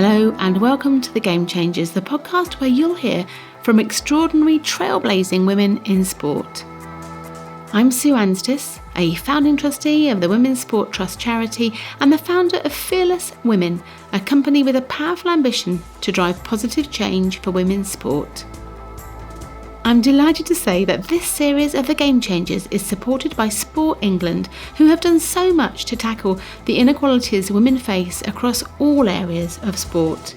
Hello and welcome to The Game Changers, the podcast where you'll hear from extraordinary trailblazing women in sport. I'm Sue Anstis, a founding trustee of the Women's Sport Trust charity and the founder of Fearless Women, a company with a powerful ambition to drive positive change for women's sport. I'm delighted to say that this series of The Game Changers is supported by Sport England, who have done so much to tackle the inequalities women face across all areas of sport.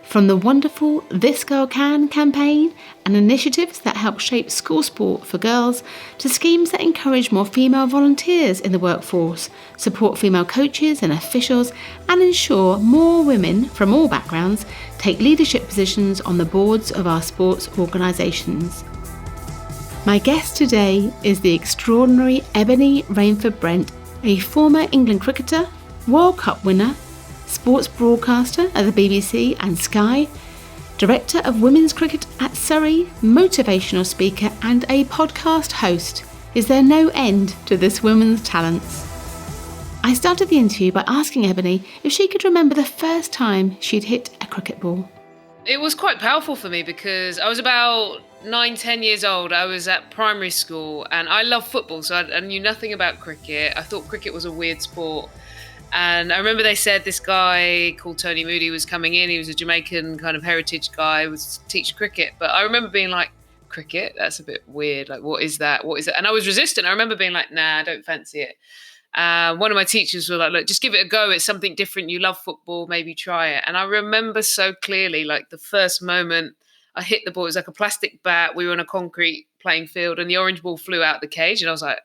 From the wonderful This Girl Can campaign and initiatives that help shape school sport for girls, to schemes that encourage more female volunteers in the workforce, support female coaches and officials, and ensure more women from all backgrounds take leadership positions on the boards of our sports organisations. My guest today is the extraordinary Ebony Rainford-Brent, a former England cricketer, World Cup winner, sports broadcaster at the BBC and Sky, director of women's cricket at Surrey, motivational speaker and a podcast host. Is there no end to this woman's talents? I started the interview by asking Ebony if she could remember the first time she'd hit a cricket ball. It was quite powerful for me because I was about 9-10 years old. I was at primary school and I love football, so I knew nothing about cricket. I thought cricket was a weird sport. And I remember they said this guy called Tony Moody was coming in. He was a Jamaican kind of heritage guy, was teach cricket. But I remember being like, cricket? That's a bit weird. Like, what is that? What is it? And I was resistant. I remember being like, nah, I don't fancy it. One of my teachers were like, look, just give it a go. It's something different. You love football. Maybe try it. And I remember so clearly, like the first moment I hit the ball, it was like a plastic bat. We were on a concrete playing field and the orange ball flew out the cage. And I was like,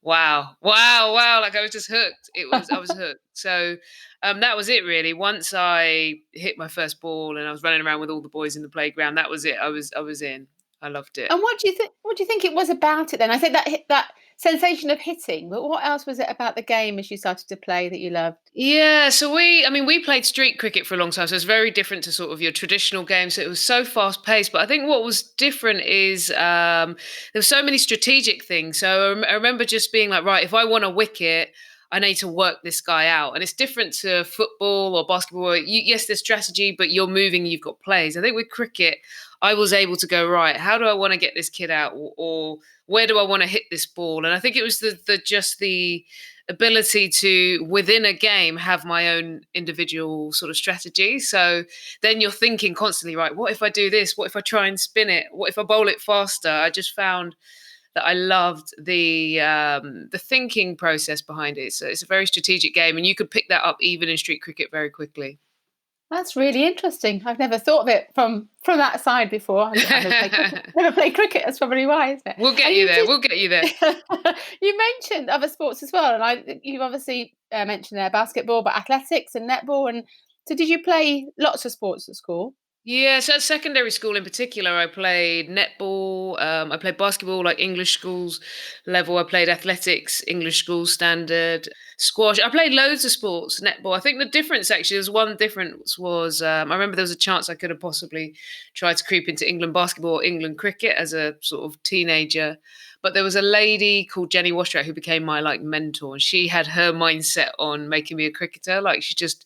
wow. Like I was just hooked. I was hooked. So that was it really. Once I hit my first ball and I was running around with all the boys in the playground, that was it. I was in. I loved it. And what do you think it was about it then? I said that sensation of hitting, but what else was it about the game as you started to play that you loved? Yeah, so we played street cricket for a long time, so it's very different to sort of your traditional game. So it was so fast paced. But I think what was different is there were so many strategic things. So I remember just being like, right, if I want a wicket, I need to work this guy out. And it's different to football or basketball. Yes, there's strategy, but you're moving, you've got plays. I think with cricket, I was able to go, right, how do I want to get this kid out? Or where do I want to hit this ball? And I think it was the ability to, within a game, have my own individual sort of strategy. So then you're thinking constantly, right, what if I do this? What if I try and spin it? What if I bowl it faster? I just found that I loved the thinking process behind it. So it's a very strategic game, and you could pick that up even in street cricket very quickly. That's really interesting. I've never thought of it from that side before. I've never played cricket. That's probably why, isn't it? We'll get you there. We'll get you there. You mentioned other sports as well, and you've obviously mentioned there basketball, but athletics and netball. And so, did you play lots of sports at school? Yeah, so at secondary school in particular, I played netball, I played basketball, like English schools level. I played athletics, English school standard, squash. I played loads of sports, netball. I think the difference actually, there's one difference was, I remember there was a chance I could have possibly tried to creep into England basketball or England cricket as a sort of teenager. But there was a lady called Jenny Washrat who became my like mentor, and she had her mindset on making me a cricketer. Like she just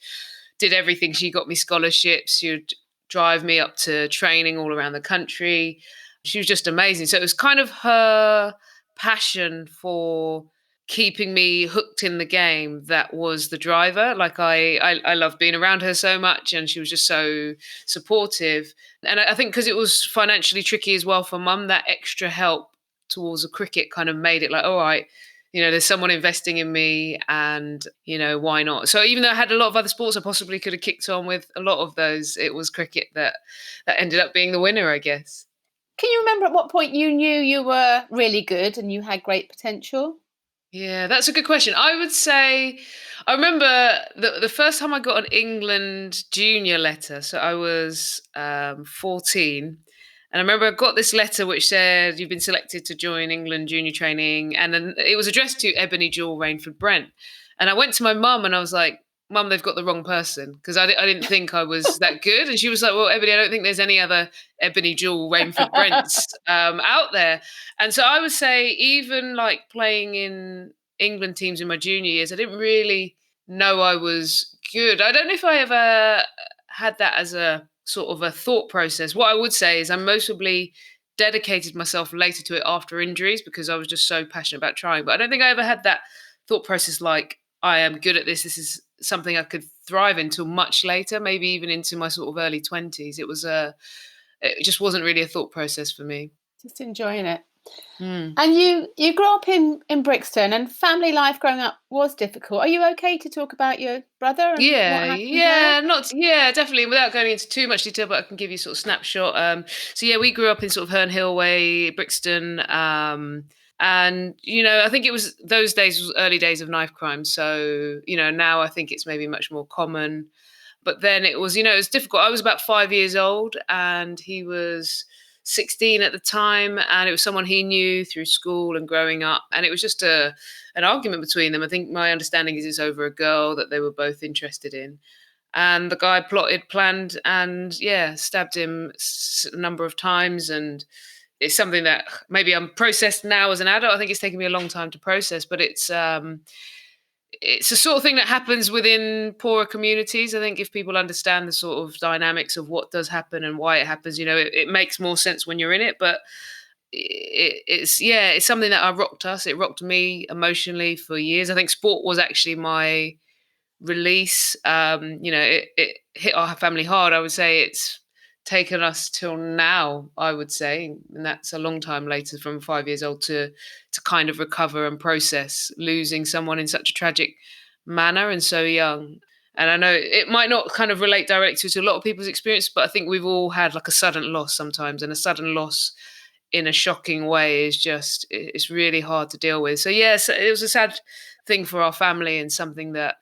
did everything. She got me scholarships. She would drive me up to training all around the country. She was just amazing. So it was kind of her passion for keeping me hooked in the game that was the driver. Like I loved being around her so much, and she was just so supportive. And I think because it was financially tricky as well for mum, that extra help towards the cricket kind of made it like, all right, there's someone investing in me and, why not? So even though I had a lot of other sports I possibly could have kicked on with, a lot of those, it was cricket that ended up being the winner, I guess. Can you remember at what point you knew you were really good and you had great potential? Yeah, that's a good question. I would say I remember the first time I got an England junior letter. So I was 14. And I remember I got this letter which said, you've been selected to join England junior training. And then it was addressed to Ebony Rainford-Brent. And I went to my mum and I was like, Mum, they've got the wrong person, because I didn't think I was that good. And she was like, well, Ebony, I don't think there's any other Ebony Rainford-Brents out there. And so I would say even like playing in England teams in my junior years, I didn't really know I was good. I don't know if I ever had that as a sort of a thought process. What I would say is I mostly dedicated myself later to it after injuries because I was just so passionate about trying. But I don't think I ever had that thought process like I am good at this. This is something I could thrive until much later, maybe even into my sort of early 20s. It just wasn't really a thought process for me. Just enjoying it. Mm. And you grew up in Brixton, and family life growing up was difficult. Are you okay to talk about your brother and what Yeah, happened there? definitely. Without going into too much detail, but I can give you sort of snapshot. So yeah, we grew up in sort of Herne Hill Way, Brixton, and I think it was those days was early days of knife crime. So now I think it's maybe much more common. But then it was, it was difficult. I was about 5 years old and he was 16 at the time. And it was someone he knew through school and growing up. And it was just an argument between them. I think my understanding is it's over a girl that they were both interested in. And the guy planned, and yeah, stabbed him a number of times. And it's something that maybe I'm processed now as an adult. I think it's taken me a long time to process, but it's the sort of thing that happens within poorer communities. I think if people understand the sort of dynamics of what does happen and why it happens, it makes more sense when you're in it. But it's something that rocked us. It rocked me emotionally for years. I think sport was actually my release. It hit our family hard. I would say it's taken us till now, I would say, and that's a long time later from 5 years old to kind of recover and process losing someone in such a tragic manner and so young. And I know it might not kind of relate directly to a lot of people's experience, but I think we've all had like a sudden loss sometimes, and a sudden loss in a shocking way is just it's really hard to deal with. So yes, it was a sad thing for our family and something that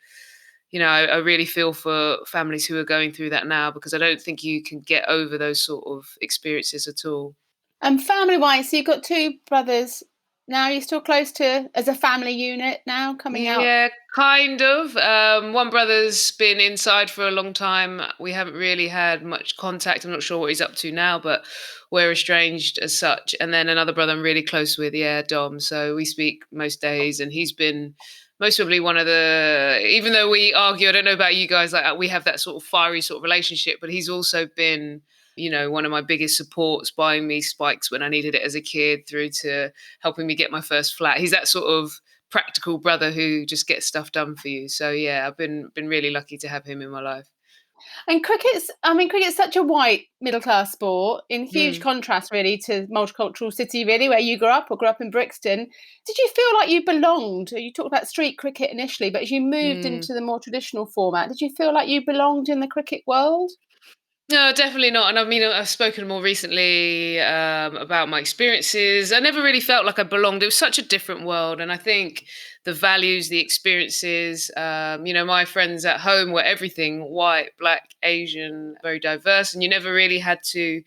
I really feel for families who are going through that now, because I don't think you can get over those sort of experiences at all. And family-wise, so you've got two brothers now. You're still close to as a family unit now, coming out. Yeah, kind of. One brother's been inside for a long time. We haven't really had much contact. I'm not sure what he's up to now, but we're estranged as such. And then another brother I'm really close with, yeah, Dom. So we speak most days, and he's been most probably one of the. Even though we argue, I don't know about you guys, like we have that sort of fiery sort of relationship, but he's also been. One of my biggest supports, buying me spikes when I needed it as a kid, through to helping me get my first flat. He's that sort of practical brother who just gets stuff done for you. So yeah, I've been really lucky to have him in my life. And cricket's such a white middle class sport, in huge Mm, contrast really to multicultural city, really, where you grew up or grew up in Brixton. Did you feel like you belonged? You talked about street cricket initially, but as you moved mm. into the more traditional format, did you feel like you belonged in the cricket world? No, definitely not. And I mean, I've spoken more recently about my experiences. I never really felt like I belonged. It was such a different world. And I think the values, the experiences, my friends at home were everything: white, black, Asian, very diverse. And you never really had to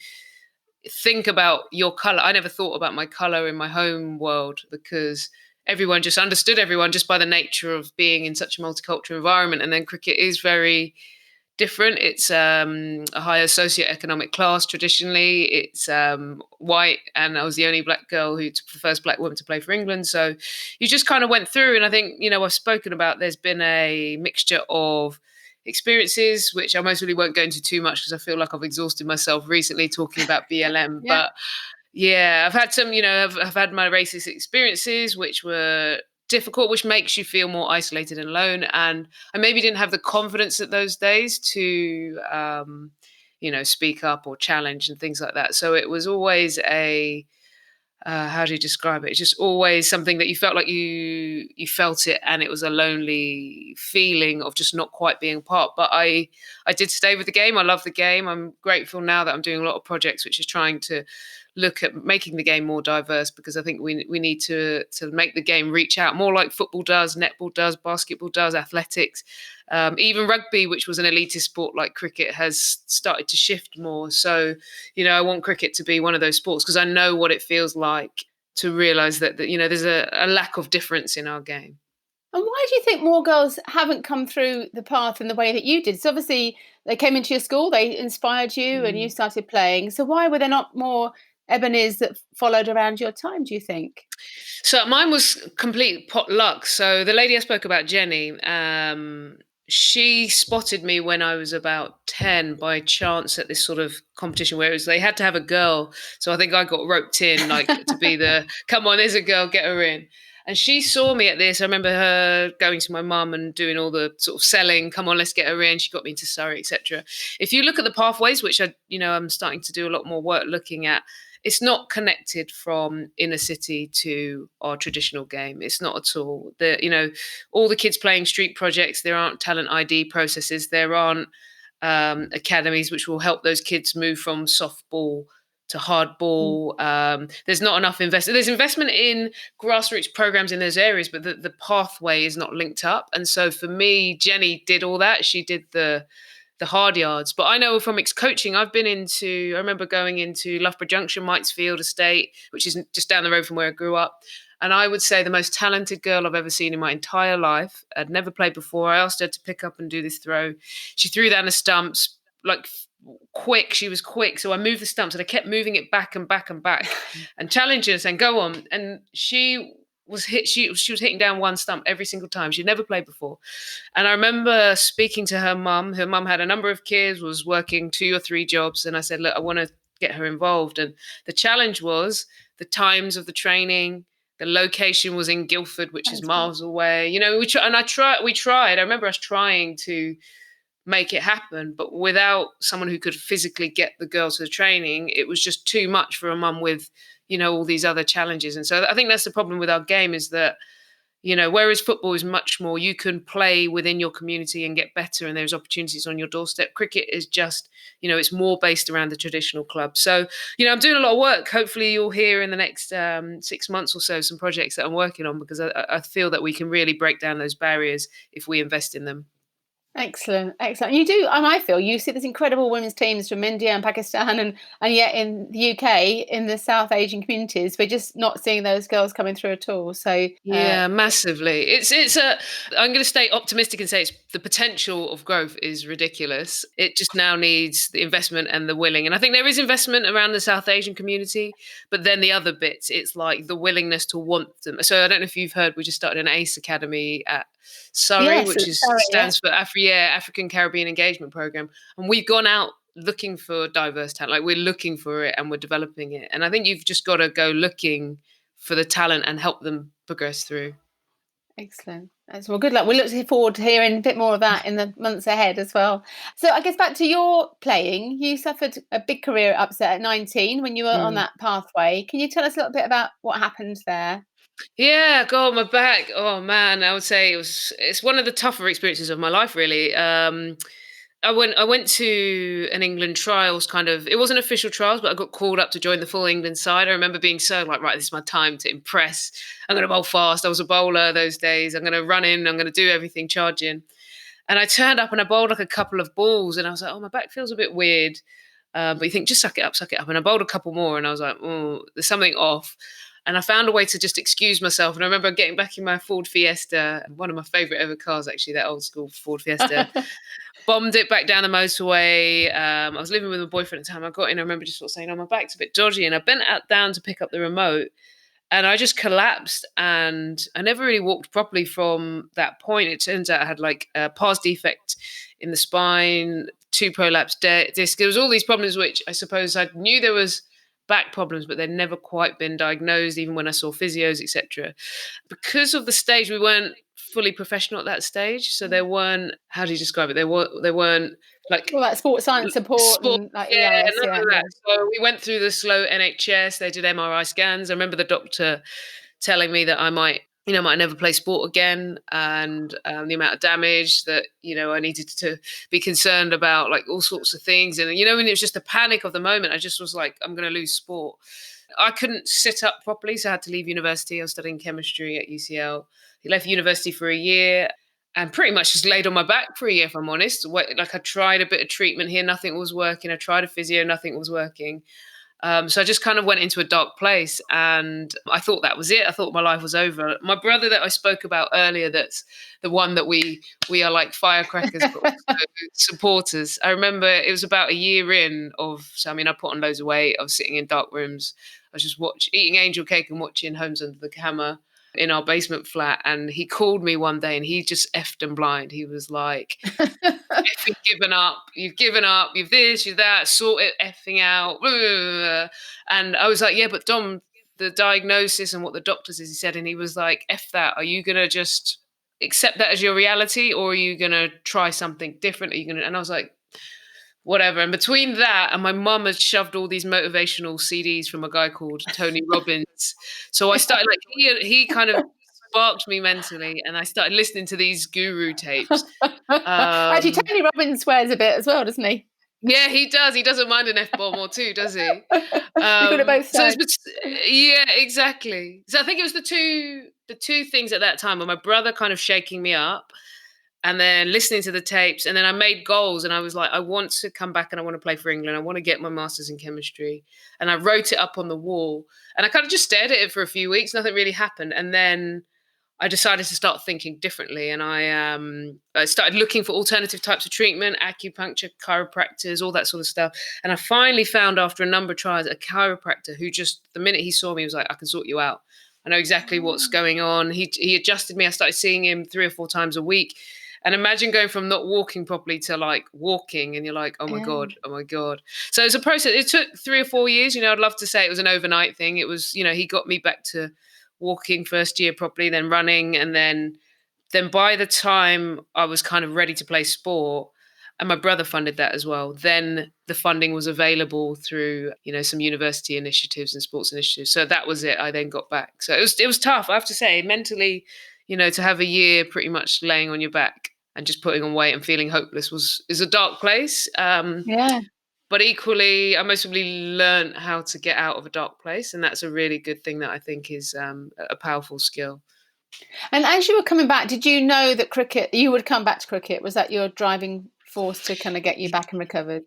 think about your color. I never thought about my color in my home world, because everyone just understood everyone just by the nature of being in such a multicultural environment. And then cricket is very different. It's a higher socioeconomic class traditionally. It's white, and I was the only black girl the first black woman to play for England. So you just kind of went through, and I think I've spoken about. There's been a mixture of experiences, which I mostly won't go into too much because I feel like I've exhausted myself recently talking about BLM. Yeah. But yeah, I've had some, I've had my racist experiences, which were difficult, which makes you feel more isolated and alone. And I maybe didn't have the confidence at those days to, speak up or challenge and things like that. So it was always how do you describe it? It's just always something that you felt like you felt it, and it was a lonely feeling of just not quite being part. But I did stay with the game. I love the game. I'm grateful now that I'm doing a lot of projects which is trying to look at making the game more diverse, because I think we need to make the game reach out more like football does, netball does, basketball does, athletics, even rugby, which was an elitist sport like cricket, has started to shift more. So I want cricket to be one of those sports, because I know what it feels like to realize that there's a lack of difference in our game. And why do you think more girls haven't come through the path in the way that you did? So obviously they came into your school, they inspired you, and you Mm. started playing. So why were there not more Ebonies that followed around your time, do you think? So mine was complete pot luck. So the lady I spoke about, Jenny, she spotted me when I was about 10 by chance at this sort of competition where they had to have a girl. So I think I got roped in like to be the, come on, there's a girl, get her in. And she saw me at this. I remember her going to my mum and doing all the sort of selling, come on, let's get her in. She got me into Surrey, etc. If you look at the pathways, which I'm starting to do a lot more work looking at, it's not connected from inner city to our traditional game. It's not at all. All the kids playing street projects, there aren't talent ID processes. There aren't academies which will help those kids move from softball to hardball. There's not enough investment. There's investment in grassroots programs in those areas, but the pathway is not linked up. And so for me, Jenny did all that. She did the hard yards. But I know from coaching, I remember going into Loughborough Junction, Mitesfield Estate, which is just down the road from where I grew up. And I would say the most talented girl I've ever seen in my entire life. I'd never played before. I asked her to pick up and do this throw. She threw down the stumps like quick. She was quick. So I moved the stumps and I kept moving it back and back and back and challenging her saying, go on. And she was hitting down one stump every single time. She'd never played before. And I remember speaking to her mum. Her mum had a number of kids, was working 2 or 3 jobs. And I said, look, I want to get her involved. And the challenge was the times of the training. The location was in Guildford, which is miles away. We tried. I remember us trying to make it happen, but without someone who could physically get the girl to the training, it was just too much for a mum with, all these other challenges. And so I think that's the problem with our game is that, whereas football is much more, you can play within your community and get better and there's opportunities on your doorstep. Cricket is just, it's more based around the traditional club. So, I'm doing a lot of work. Hopefully you'll hear in the next 6 months or so some projects that I'm working on because I feel that we can really break down those barriers if we invest in them. Excellent. You do, and I feel you see this incredible women's teams from India and Pakistan, and yet in the UK, in the South Asian communities, we're just not seeing those girls coming through at all. So yeah, massively. I'm going to stay optimistic and say the potential of growth is ridiculous. It just now needs the investment and the willing. And I think there is investment around the South Asian community, but then the other bits, it's like the willingness to want them. So I don't know if you've heard, we just started an ACE Academy at Surrey, which stands for African Caribbean Engagement Program. And we've gone out looking for diverse talent. Like we're looking for it and we're developing it. And I think you've just got to go looking for the talent and help them progress through. Excellent. Well, good luck. We look forward to hearing a bit more of that in the months ahead as well. So I guess back to your playing, you suffered a big career upset at 19 when you were on that pathway. Can you tell us a little bit about what happened there? Yeah, God, my back. Oh man, I would say it's one of the tougher experiences of my life, really. I went to an England trials it wasn't official trials, but I got called up to join the full England side. I remember being so like, right, this is my time to impress. I'm going to bowl fast. I was a bowler those days. I'm going to run in. I'm going to do everything charging. And I turned up and I bowled like a couple of balls and I was like, oh, my back feels a bit weird. But you think, just suck it up, suck it up. And I bowled a couple more and I was like, oh, there's something off. And I found a way to just excuse myself. And I remember getting back in my Ford Fiesta, one of my favourite ever cars, actually, that old school Ford Fiesta. Bombed it back down the motorway. I was living with my boyfriend at the time. I got in, I remember just sort of saying, oh, my back's a bit dodgy. And I bent down to pick up the remote. And I just collapsed. And I never really walked properly from that point. It turns out I had like a pars defect in the spine, 2 prolapsed discs. There was all these problems, which I suppose I knew there was back problems, but they'd never quite been diagnosed, even when I saw physios, etc. Because of the stage, we weren't fully professional at that stage, so there weren't. How do you describe it? They weren't like sports science support and like EIS. None of that. So we went through the slow NHS. They did MRI scans. I remember the doctor telling me that I might never play sport again, and the amount of damage that I needed to be concerned about, like all sorts of things. And when it was just the panic of the moment, I just was like, I'm going to lose sport. I couldn't sit up properly, so I had to leave university. I was studying chemistry at UCL. I left university for a year and pretty much just laid on my back for a year, if I'm honest. Like I tried a bit of treatment here, nothing was working. I tried a physio, nothing was working. So I just kind of went into a dark place and I thought that was it. I thought my life was over. My brother that I spoke about earlier, that's the one that we are like firecrackers, but also supporters. I remember it was about a year in I put on loads of weight. I was sitting in dark rooms. I was just eating angel cake and watching Homes Under the Hammer. in our basement flat, and he called me one day and he just effed and blind. He was like, "Effing given up. You've given up. You've this, you've that. Sort it effing out." Blah, blah, blah. And I was like, "Yeah, but Dom, the diagnosis and what the doctors is," he said, and he was like, "F that. Are you gonna just accept that as your reality, or are you gonna try something different? Are you gonna?" And I was like, whatever. And between that and my mum had shoved all these motivational CDs from a guy called Tony Robbins. So I started like he kind of sparked me mentally, and I started listening to these guru tapes. Actually, Tony Robbins swears a bit as well, doesn't he? Yeah, he does. He doesn't mind an F-bomb or two, does he? You got it both So sides. yeah, exactly. So I think it was the two things at that time were my brother kind of shaking me up, and then listening to the tapes, and then I made goals, and I was like, I want to come back and I want to play for England. I want to get my master's in chemistry. And I wrote it up on the wall, and I kind of just stared at it for a few weeks. Nothing really happened. And then I decided to start thinking differently, and I started looking for alternative types of treatment, acupuncture, chiropractors, all that sort of stuff. And I finally found, after a number of trials, a chiropractor who just, the minute he saw me, was like, I can sort you out. I know exactly what's going on. He adjusted me. I started seeing him 3 or 4 times a week. And imagine going from not walking properly to like walking, and you're like, oh my God, oh my God. So it's a process. It took 3 or 4 years. I'd love to say it was an overnight thing. It was, he got me back to walking first year properly, then running. And then by the time I was kind of ready to play sport, and my brother funded that as well, then the funding was available through, some university initiatives and sports initiatives. So that was it. I then got back. So it was tough, I have to say, mentally, to have a year pretty much laying on your back and just putting on weight and feeling hopeless is a dark place. Yeah. But equally, I most probably learned how to get out of a dark place. And that's a really good thing that I think is a powerful skill. And as you were coming back, did you know that you would come back to cricket? Was that your driving force to kind of get you back and recovered?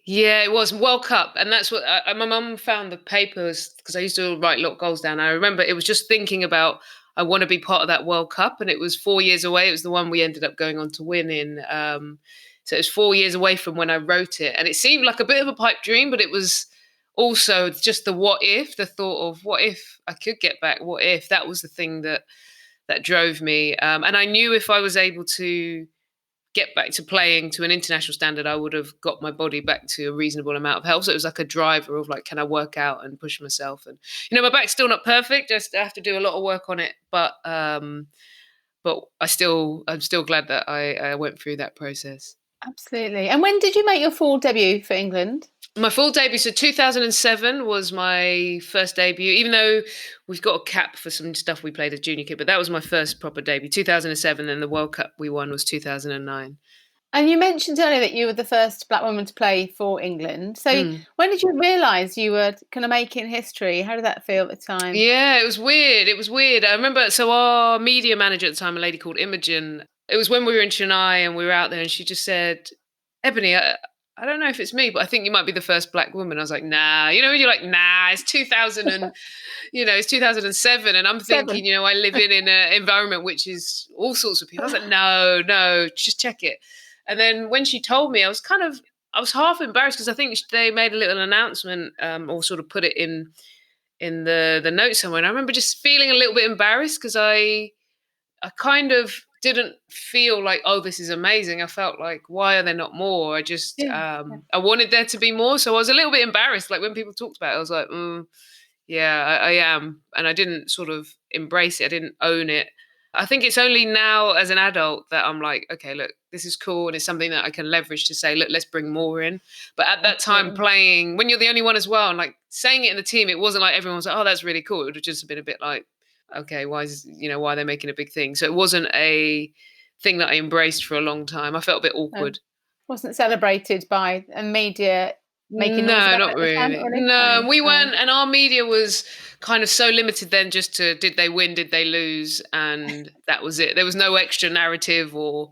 Yeah, it was World Cup. And that's what my mum found the papers, because I used to write a lot of goals down. I remember it was just thinking about, I want to be part of that World Cup. And it was 4 years away. It was the one we ended up going on to win in. So it was 4 years away from when I wrote it. And it seemed like a bit of a pipe dream, but it was also just the what if, the thought of what if I could get back? What if? That was the thing that drove me. And I knew if I was able to get back to playing to an international standard, I would have got my body back to a reasonable amount of health. So it was like a driver of like, can I work out and push myself? And, my back's still not perfect. I have to do a lot of work on it, but I'm still glad that I went through that process. Absolutely. And when did you make your full debut for England? My full debut, so 2007 was my first debut, even though we've got a cap for some stuff we played at junior kid, but that was my first proper debut, 2007, and the World Cup we won was 2009. And you mentioned earlier that you were the first black woman to play for England. So when did you realise you were kind of making history? How did that feel at the time? Yeah, it was weird. I remember, so our media manager at the time, a lady called Imogen, it was when we were in Chennai and we were out there, and she just said, Ebony, I don't know if it's me, but I think you might be the first black woman. I was like, nah. When you're like, nah, it's 2000 and, it's 2007. And I'm thinking, I live in an environment which is all sorts of people. I was like, no, just check it. And then when she told me, I was half embarrassed, because I think they made a little announcement or sort of put it in the notes somewhere. And I remember just feeling a little bit embarrassed, because I kind of didn't feel like, oh, this is amazing. I felt like, why are there not more? I just, I wanted there to be more. So I was a little bit embarrassed. Like when people talked about it, I was like, yeah, I am. And I didn't sort of embrace it. I didn't own it. I think it's only now as an adult that I'm like, okay, look, this is cool. And it's something that I can leverage to say, look, let's bring more in. But at that time playing, when you're the only one as well, and like saying it in the team, it wasn't like everyone was like, oh, that's really cool. It would have just been a bit like, okay, why are they making a big thing? So it wasn't a thing that I embraced for a long time. I felt a bit awkward. Wasn't celebrated by a media making noise about not really. No, we weren't. And our media was kind of so limited then, just to, did they win, did they lose? And that was it. There was no extra narrative or,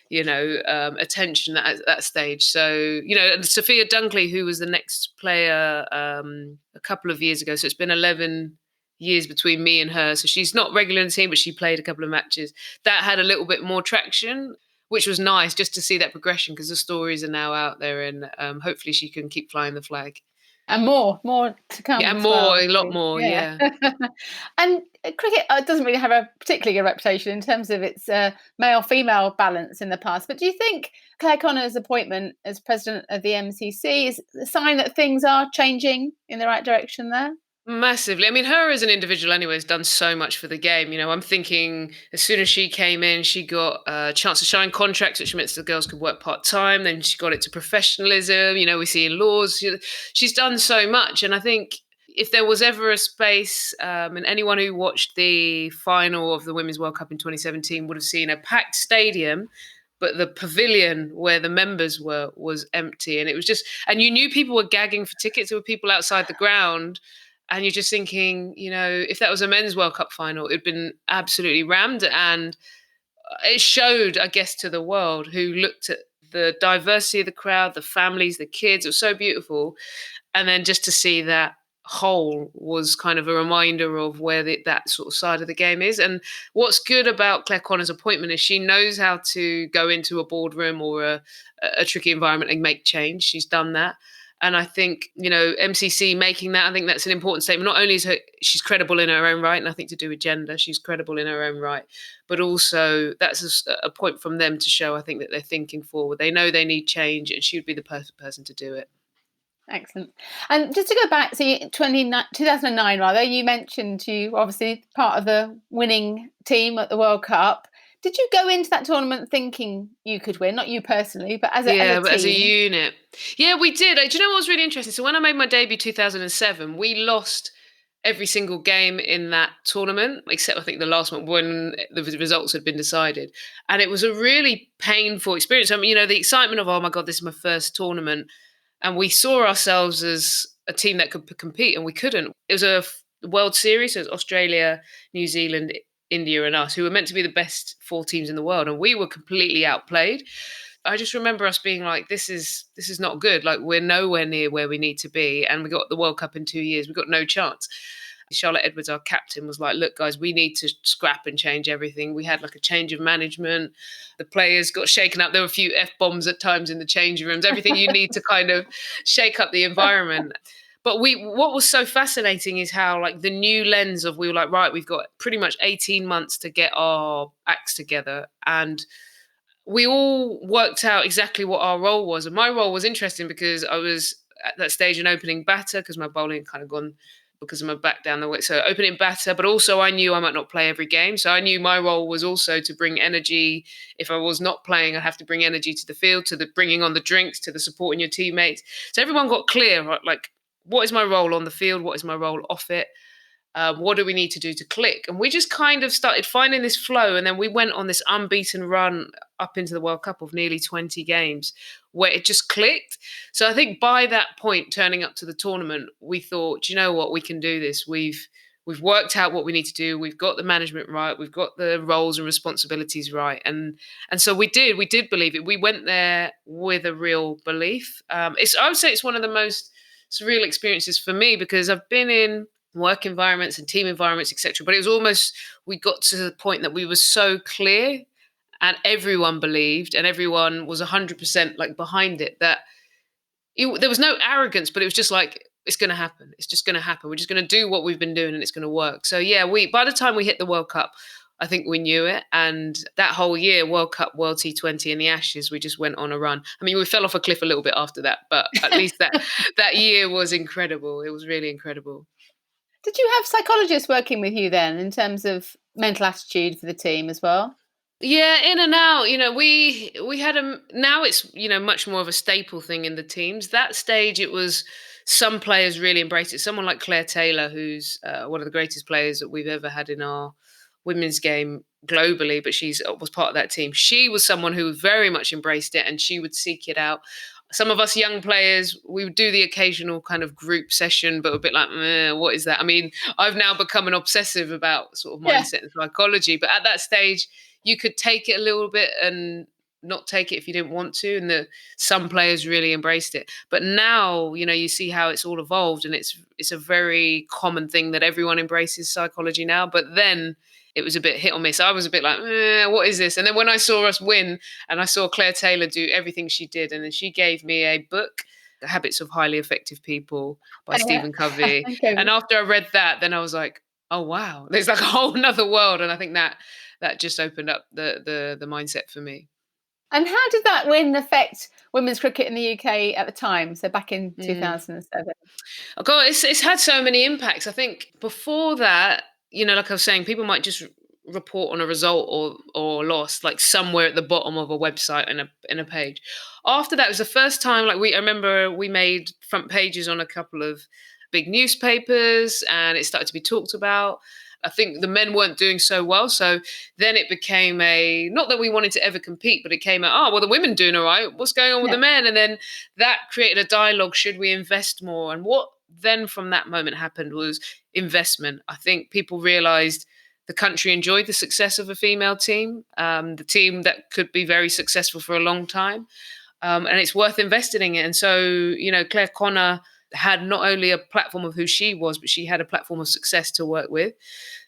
attention at that stage. So, Sophia Dunkley, who was the next player a couple of years ago, so it's been 11 years between me and her. So she's not regular in the team, but she played a couple of matches. That had a little bit more traction, which was nice just to see that progression, because the stories are now out there, and hopefully she can keep flying the flag. And more to come. Yeah, and more, a lot more, yeah. And cricket doesn't really have a particularly good reputation in terms of its male-female balance in the past. But do you think Claire Connor's appointment as president of the MCC is a sign that things are changing in the right direction there? Massively. I mean, her as an individual anyway has done so much for the game. I'm thinking as soon as she came in, she got a chance to shine contracts, which meant the girls could work part-time. Then she got it to professionalism. We see in laws. She's done so much. And I think if there was ever a space, and anyone who watched the final of the Women's World Cup in 2017 would have seen a packed stadium, but the pavilion where the members were was empty. And it was just, and you knew people were gagging for tickets. There were people outside the ground. And you're just thinking, if that was a men's World Cup final, it'd been absolutely rammed. And it showed, I guess, to the world who looked at the diversity of the crowd, the families, the kids. It was so beautiful. And then just to see that whole was kind of a reminder of where that sort of side of the game is. And what's good about Claire Connor's appointment is she knows how to go into a boardroom or a tricky environment and make change. She's done that. And I think, MCC making that, I think that's an important statement. Not only is she's credible in her own right, and nothing to do with gender, she's credible in her own right, but also that's a point from them to show, I think, that they're thinking forward. They know they need change, and she would be the perfect person to do it. Excellent. And just to go back, so 2009, rather, you mentioned you obviously part of the winning team at the World Cup. Did you go into that tournament thinking you could win? Not you personally, but as a team? As a unit. Yeah, we did. Do you know what was really interesting? So when I made my debut 2007, we lost every single game in that tournament, except I think the last one when the results had been decided. And it was a really painful experience. I mean, the excitement of, oh my God, this is my first tournament. And we saw ourselves as a team that could compete, and we couldn't. It was a World Series, so it was Australia, New Zealand, India and us, who were meant to be the best 4 teams in the world, and we were completely outplayed. I just remember us being like, this is not good. Like, we're nowhere near where we need to be, and we got the World Cup in 2 years. We got no chance. Charlotte Edwards, our captain, was like, look, guys, we need to scrap and change everything. We had like a change of management. The players got shaken up. There were a few F-bombs at times in the changing rooms, everything you need to kind of shake up the environment. But what was so fascinating is how, like, the new lens of, we were like, right, we've got pretty much 18 months to get our acts together. And we all worked out exactly what our role was. And my role was interesting because I was at that stage an opening batter because my bowling had kind of gone because of my back down the way. So opening batter, but also I knew I might not play every game. So I knew my role was also to bring energy. If I was not playing, I'd have to bring energy to the field, to the bringing on the drinks, to the supporting your teammates. So everyone got clear, right? Like, what is my role on the field? What is my role off it? What do we need to do to click? And we just kind of started finding this flow. And then we went on this unbeaten run up into the World Cup of nearly 20 games where it just clicked. So I think by that point, turning up to the tournament, we thought, do you know what? We can do this. We've worked out what we need to do. We've got the management right. We've got the roles and responsibilities right. And so we did believe it. We went there with a real belief. I would say it's one of the most surreal experiences for me because I've been in work environments and team environments, etc. But it was almost, we got to the point that we were so clear and everyone believed and everyone was 100% like behind it, that there was no arrogance, but it was just like, it's going to happen. It's just going to happen. We're just going to do what we've been doing and it's going to work. So yeah, by the time we hit the World Cup, I think we knew it. And that whole year, World Cup, World T20 and the Ashes, we just went on a run. I mean, we fell off a cliff a little bit after that, but at least that year was incredible. It was really incredible. Did you have psychologists working with you then in terms of mental attitude for the team as well? Yeah, in and out. We had now it's, much more of a staple thing in the teams. That stage, it was, some players really embraced it. Someone like Claire Taylor, who's one of the greatest players that we've ever had in our women's game globally, but she was part of that team. She was someone who very much embraced it and she would seek it out. Some of us young players, we would do the occasional kind of group session, but a bit like, what is that? I mean, I've now become an obsessive about sort of mindset and psychology, but at that stage, you could take it a little bit and not take it if you didn't want to. And some players really embraced it. But now, you see how it's all evolved and it's a very common thing that everyone embraces psychology now. But then it was a bit hit or miss. I was a bit like, what is this? And then when I saw us win and I saw Claire Taylor do everything she did, and then she gave me a book, The Habits of Highly Effective People by Stephen Covey. And after I read that, then I was like, oh wow, there's like a whole nother world. And I think that just opened up the mindset for me. And how did that win affect women's cricket in the UK at the time? So back in Mm. 2007. Oh God, it's had so many impacts. I think before that, like I was saying, people might just report on a result or loss, like somewhere at the bottom of a website in a page. After that, it was the first time. Like I remember we made front pages on a couple of big newspapers, and it started to be talked about. I think the men weren't doing so well, so then it became not that we wanted to ever compete, but it came out, oh well, the women doing all right. What's going on with Yeah. the men? And then that created a dialogue. Should we invest more? And what then from that moment happened was investment. I think people realized the country enjoyed the success of a female team, the team that could be very successful for a long time, and it's worth investing in it. And so, Claire Connor had not only a platform of who she was, but she had a platform of success to work with.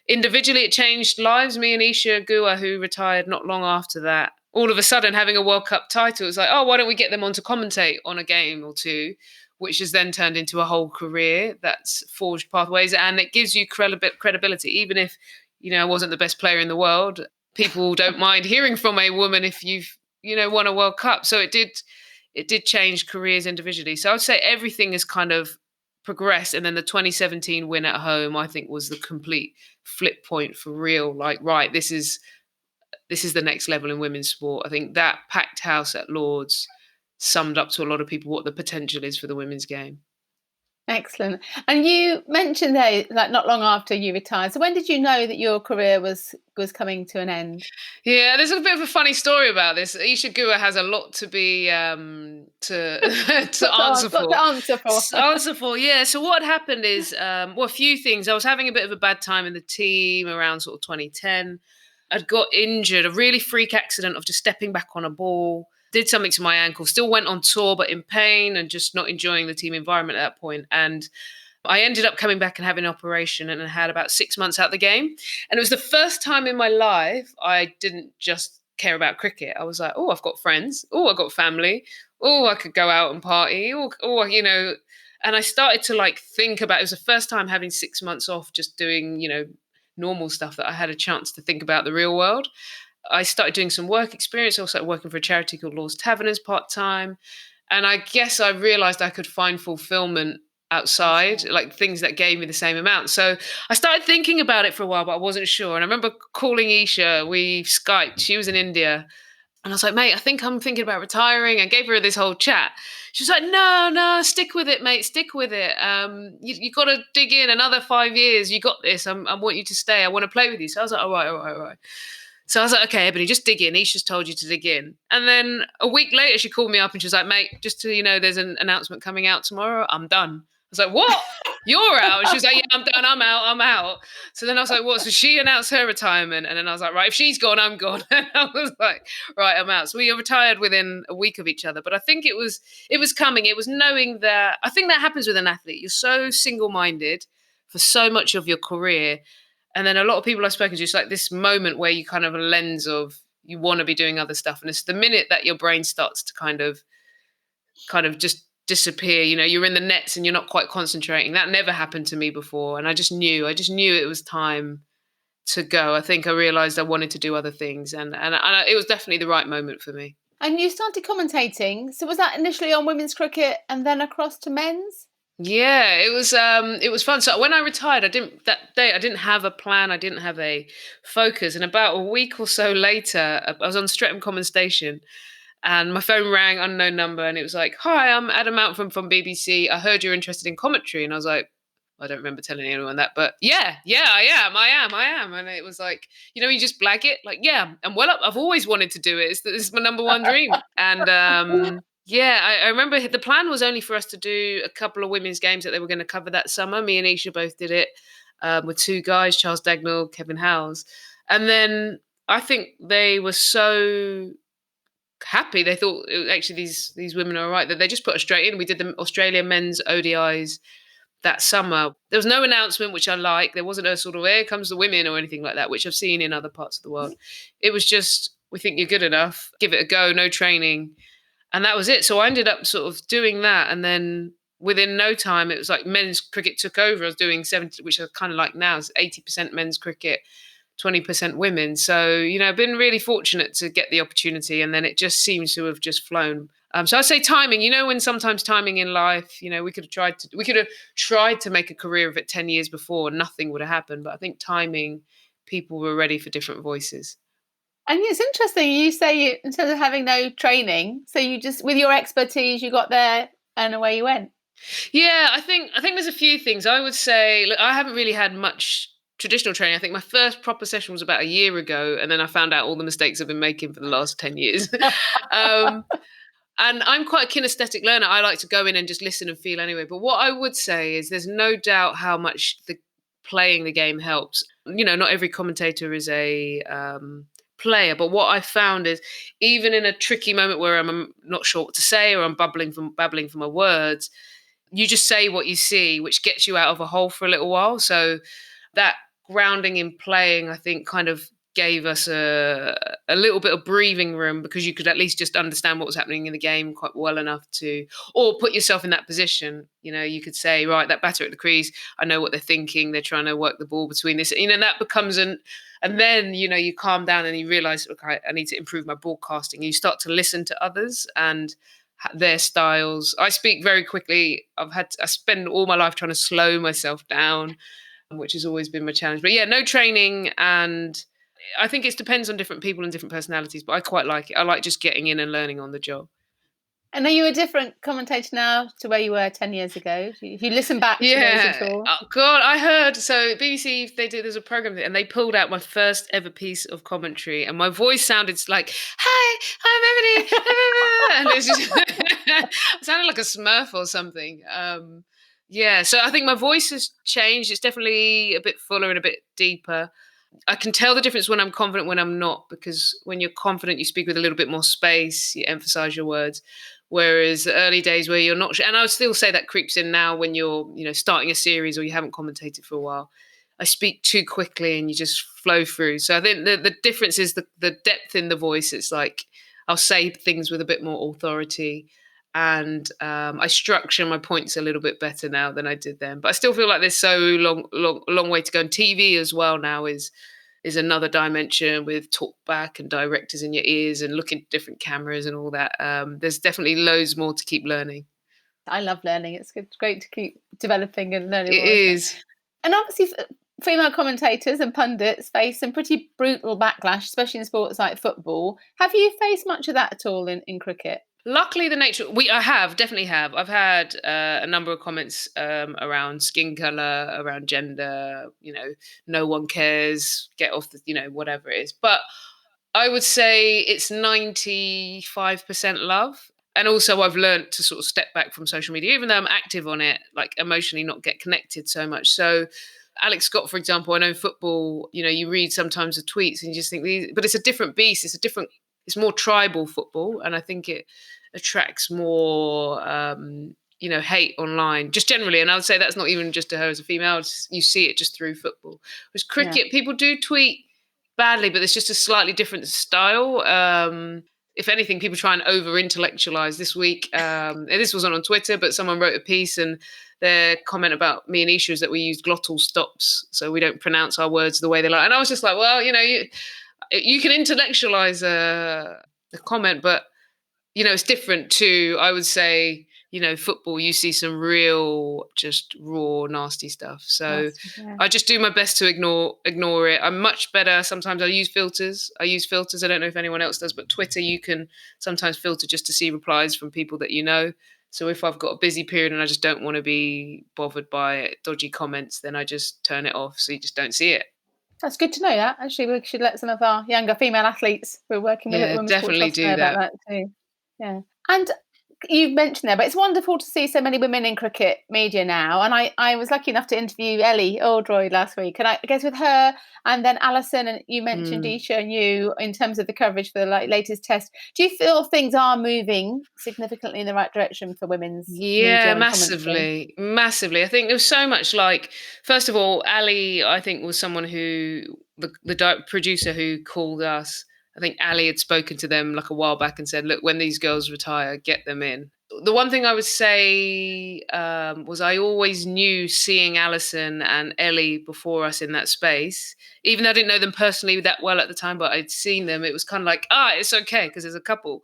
Individually, it changed lives. Me and Isha Gua, who retired not long after that, all of a sudden having a World Cup title, it was like, oh, why don't we get them on to commentate on a game or two, which has then turned into a whole career that's forged pathways. And it gives you credibility, even if, I wasn't the best player in the world. People don't mind hearing from a woman if you've, won a World Cup. So it did change careers individually. So I would say everything has kind of progressed. And then the 2017 win at home, I think, was the complete flip point for real. Like, right, this is the next level in women's sport. I think that packed house at Lord's summed up to a lot of people what the potential is for the women's game. Excellent. And you mentioned there, like not long after you retired. So when did you know that your career was coming to an end? Yeah, there's a bit of a funny story about this. Isha Gua has a lot to be to to answer for. Answer for, yeah. So what happened is, a few things. I was having a bit of a bad time in the team around sort of 2010. I'd got injured, a really freak accident of just stepping back on a ball. Did something to my ankle, still went on tour, but in pain and just not enjoying the team environment at that point. And I ended up coming back and having an operation and I had about 6 months out of the game. And it was the first time in my life I didn't just care about cricket. I was like, oh, I've got friends. Oh, I've got family. Oh, I could go out and party. And I started to think about, it was the first time having 6 months off, just doing, normal stuff, that I had a chance to think about the real world. I started doing some work experience. I started working for a charity called Lord's Taverners part-time. And I guess I realized I could find fulfillment outside, like things that gave me the same amount. So I started thinking about it for a while, but I wasn't sure. And I remember calling Isha, we Skyped, she was in India. And I was like, mate, I think I'm thinking about retiring. I gave her this whole chat. She was like, no, stick with it, mate. Stick with it. You got to dig in another 5 years. You got this. I want you to stay. I want to play with you. So I was like, all right. So I was like, okay, Ebony, just dig in. Isha's told you to dig in. And then a week later, she called me up and she was like, mate, just to, there's an announcement coming out tomorrow. I'm done. I was like, what? You're out? She was like, yeah, I'm done. I'm out. So then I was like, what? So she announced her retirement. And then I was like, right, if she's gone, I'm gone. And I was like, right, I'm out. So we retired within a week of each other. But I think it was coming. It was knowing that, I think that happens with an athlete. You're so single-minded for so much of your career. And then a lot of people I've spoken to, it's like this moment where you kind of a lens of, you want to be doing other stuff. And it's the minute that your brain starts to kind of just disappear, you're in the nets and you're not quite concentrating. That never happened to me before. And I just knew it was time to go. I think I realized I wanted to do other things. And it was definitely the right moment for me. And you started commentating. So was that initially on women's cricket and then across to men's? Yeah, it was fun. So when I retired, I didn't have a plan. I didn't have a focus. And about a week or so later, I was on Streatham Common Station and my phone rang, unknown number. And it was like, hi, I'm Adam Mountford from BBC. I heard you're interested in commentary. And I was like, I don't remember telling anyone that, but yeah, I am. And it was like, you just blag it. Like, yeah, and I've always wanted to do it. This is my number one dream. And yeah, I remember the plan was only for us to do a couple of women's games that they were going to cover that summer. Me and Isha both did it with two guys, Charles Dagnall, Kevin Howes. And then I think they were so happy. They thought, actually, these women are all right, that they just put us straight in. We did the Australia men's ODIs that summer. There was no announcement, which I like. There wasn't a sort of, here comes the women or anything like that, which I've seen in other parts of the world. It was just, we think you're good enough, give it a go, no training. And that was it. So I ended up sort of doing that. And then within no time, it was like men's cricket took over. I was doing 70, which I kind of like now, is 80% men's cricket, 20% women. So, I've been really fortunate to get the opportunity, and then it just seems to have just flown. So I say timing, when sometimes timing in life, we could have tried to make a career of it 10 years before, nothing would have happened. But I think timing, people were ready for different voices. And it's interesting, you say in terms of having no training, so you just, with your expertise, you got there and away you went. Yeah, I think there's a few things. I would say, look, I haven't really had much traditional training. I think my first proper session was about a year ago, and then I found out all the mistakes I've been making for the last 10 years. And I'm quite a kinesthetic learner. I like to go in and just listen and feel anyway. But what I would say is there's no doubt how much playing the game helps. Not every commentator is a player, but what I found is even in a tricky moment where I'm not sure what to say, or I'm babbling for my words, you just say what you see, which gets you out of a hole for a little while. So that grounding in playing, I think, kind of gave us a little bit of breathing room, because you could at least just understand what was happening in the game quite well enough to, or put yourself in that position. You could say, right, that batter at the crease, I know what they're thinking. They're trying to work the ball between this, that becomes and then, you calm down and you realize, okay, I need to improve my broadcasting. You start to listen to others and their styles. I speak very quickly. I spend all my life trying to slow myself down, which has always been my challenge. But yeah, no training. And I think it depends on different people and different personalities, but I quite like it. I like just getting in and learning on the job. And are you a different commentator now to where you were 10 years ago? If you listen back to those at all? Oh, God, I heard. So BBC, there's a program, and they pulled out my first ever piece of commentary, and my voice sounded like, "Hi, I'm Ebony," and it's just it sounded like a Smurf or something. So I think my voice has changed. It's definitely a bit fuller and a bit deeper. I can tell the difference when I'm confident, when I'm not, because when you're confident, you speak with a little bit more space, you emphasize your words. Whereas the early days where you're not, and I would still say that creeps in now when you're, starting a series or you haven't commentated for a while. I speak too quickly and you just flow through. So I think the difference is the depth in the voice. It's like I'll say things with a bit more authority, and I structure my points a little bit better now than I did then. But I still feel like there's so long way to go. And TV as well now is another dimension, with talk back and directors in your ears and looking at different cameras and all that. There's definitely loads more to keep learning. I love learning. It's good. It's great to keep developing and learning. It is. And obviously, female commentators and pundits face some pretty brutal backlash, especially in sports like football. Have you faced much of that at all in cricket? Luckily, I definitely have. I've had a number of comments around skin color, around gender. No one cares. Get off the, whatever it is. But I would say it's 95% love. And also, I've learned to sort of step back from social media, even though I'm active on it, like emotionally not get connected so much. So Alex Scott, for example, I know football, you read sometimes the tweets and you just think but it's a different beast. It's more tribal football. And I think it attracts more, hate online, just generally. And I would say that's not even just to her as a female. You see it just through football. Whereas cricket, people do tweet badly, but there's just a slightly different style. If anything, people try and over-intellectualize. This week, this wasn't on Twitter, but someone wrote a piece, and their comment about me and Isha is that we use glottal stops, so we don't pronounce our words the way they like. And I was just like, well, you can intellectualize a comment, but it's different to, I would say, football. You see some real, just raw, nasty stuff. So I just do my best to ignore it. I'm much better. Sometimes I use filters. I don't know if anyone else does, but Twitter, you can sometimes filter just to see replies from people that you know. So if I've got a busy period and I just don't want to be bothered by dodgy comments, then I just turn it off, so you just don't see it. That's good to know that. Actually, we should let some of our younger female athletes we're working with at the Women's definitely Sport Trust do know that. about that too. Yeah. And you've mentioned there, but it's wonderful to see so many women in cricket media now. And I was lucky enough to interview Ellie Oldroyd last week. And I guess with her and then Alison, and you mentioned Isha and you in terms of the coverage for the latest test. Do you feel things are moving significantly in the right direction for women's media? Massively. I think there's so much, like, first of all, Ali, I think, was someone who, the producer who called us, I think Ali had spoken to them like a while back and said, look, when these girls retire, get them in. The one thing I would say was I always knew, seeing Alison and Ellie before us in that space, even though I didn't know them personally that well at the time, but I'd seen them. It was kind of like, it's okay because there's a couple.